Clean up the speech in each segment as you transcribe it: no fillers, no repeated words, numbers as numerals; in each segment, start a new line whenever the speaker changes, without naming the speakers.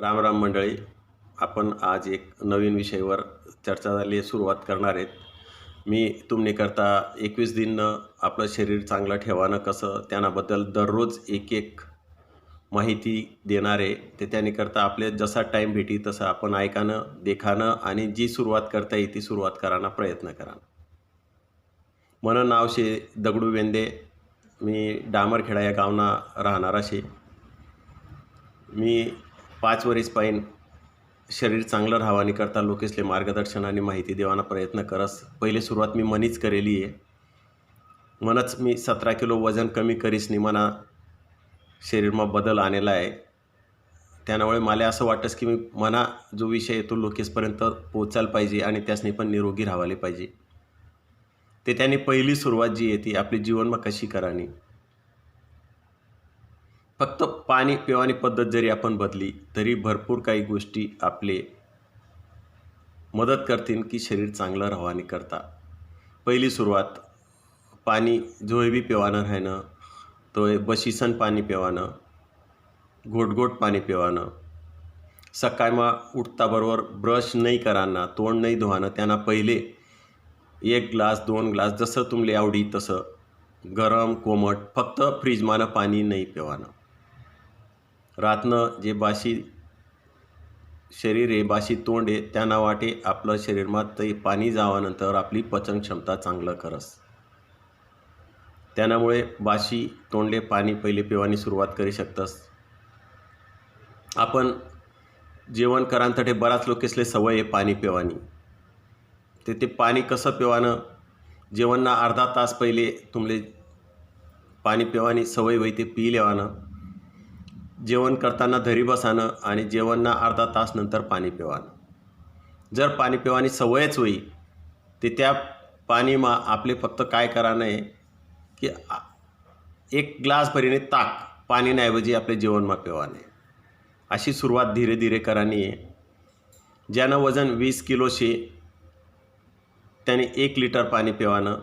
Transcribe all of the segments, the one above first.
राम राम मंडळी. आपण आज एक नवीन विषयावर चर्चा झाली सुरुवात करणार आहेत. मी तुमनेकरता 21 दिननं आपलं शरीर चांगलं ठेवानं कसं त्यानाबद्दल दररोज एक एक माहिती देणार आहे. ते त्यानिकरता आपले जसा टाईम भेटी तसं आपण ऐकानं देखानं आणि जी सुरुवात करता येईल ती सुरुवात करायला प्रयत्न करा. मन नाव शे दगडू वेंदे. मी डामरखेडा या गावना राहणारा शे. मी 5 वर्ष पाहिन शरीर चांगलं राहावानी करता लोकेसले मार्गदर्शन आणि माहिती देवाना प्रयत्न करस. पहिले सुरुवात मी मनीच करेली आहे. मनच मी 17 किलो वजन कमी करीसनी मना शरीरमा बदल आणलेला आहे. त्यामुळे मला असं वाटतं की मी मना जो विषय येतो लोकेसपर्यंत पोहोचायला पाहिजे आणि त्यासनी पण निरोगी राहावाले पाहिजे. ते त्यांनी पहिली सुरुवात जी आहे ती आपली जीवनमा कशी करानी. फक्त पाणी पिवानी पद्धत जरी आपण बदली तरी भरपूर काही गोष्टी आपले मदत करतील की शरीर चांगलं राहावानी करता. पहिली सुरुवात पाणी जोही पिवानं राहणं, तो बशीसन पाणी पिवानं, घोट पाणी पिवानं, सकाळमा उठताबरोबर ब्रश नाही कराना, तोंड नाही धुवानं, त्यांना पहिले 1 ग्लास 2 ग्लास जसं तुमले आवडी तसं गरम कोमट, फक्त फ्रीजमानं पाणी नाही पिवानं. रातनं जे बाशी शरीर आहे बाशी तोंड आहे त्यांना वाटे आपलं शरीरमा ते पाणी जावानंतर आपली पचन क्षमता चांगलं करस. त्यामुळे बाशी तोंडले पाणी पहिले पिवानी सुरुवात करू शकतस. आपण जेवण करांतटे बराच लोकेसले सवय आहे पाणी पिवानी. ते पाणी कसं पिवानं, जेवणना अर्धा तास पहिले तुमले पाणी पिवानी सवय होई ते पी लेवानं. जेवण करताना धरी बसानं आणि जेवणना अर्धा तास नंतर पाणी पिवानं. जर पाणी पिवानी सवयच होई ते त्या पाणीमा आपले फक्त काय करानं आहे की 1 ग्लास भरीने ताक पाणीनाऐवजी आपले जेवणमा पिवाने. अशी सुरुवात धीरे धीरे करानी आहे. ज्यानं वजन 20 किलो शे त्याने 1 लिटर पाणी पिवानं.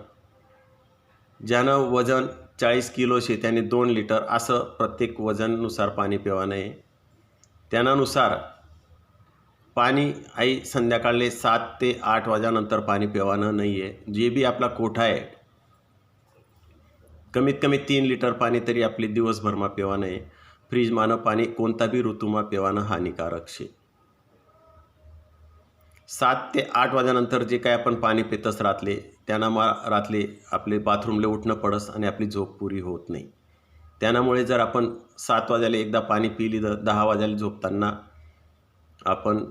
ज्यानं वजन 40 किलो शे त्याने 2 लिटर असं प्रत्येक वजननुसार पाणी पिवानं आहे. त्यानुसार पाणी आई संध्याकाळले 7 ते 8 वाजेनंतर पाणी पिवानं नाही आहे. जे बी आपला कोठा आहे कमीत कमी 3 लिटर पाणी तरी आपली दिवसभरमा पिवानं आहे. फ्रीजमानं पाणी कोणता बी ऋतूमा पिवानं हानिकारक शे. 7 ते 8 वाजेनंतर जे काय आपण पाणी पितस रातले त्याना रातले आपले बाथरूमले उठणं पडस आणि आपली झोप पुरी होत नाही. त्यामुळे जर आपण 7 वाजायला एकदा पाणी पिली 10 वाजायला झोपताना आपण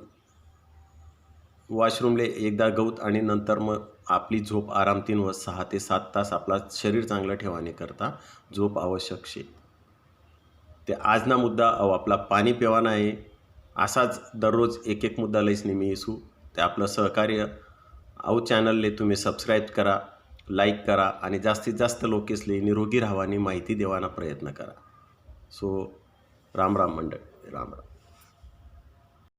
वॉशरूमले एकदा गौत आणि नंतर मग आपली झोप आरामतीन व 6 ते 7 तास आपला शरीर चांगलं ठेवाने करता झोप आवश्यक शे. ते आजना मुद्दा आपला पाणी पिवाना आहे. असाच दररोज एक एक मुद्दा लईस नेहमी येसू. ते आपलं सहकार्य चॅनलले तुम्ही सबस्क्राईब करा, लाईक करा आणि जास्तीत जास्त लोकेसले निरोगी राहावानी माहिती देवाना प्रयत्न करा. सो राम राम मंडळी, राम राम.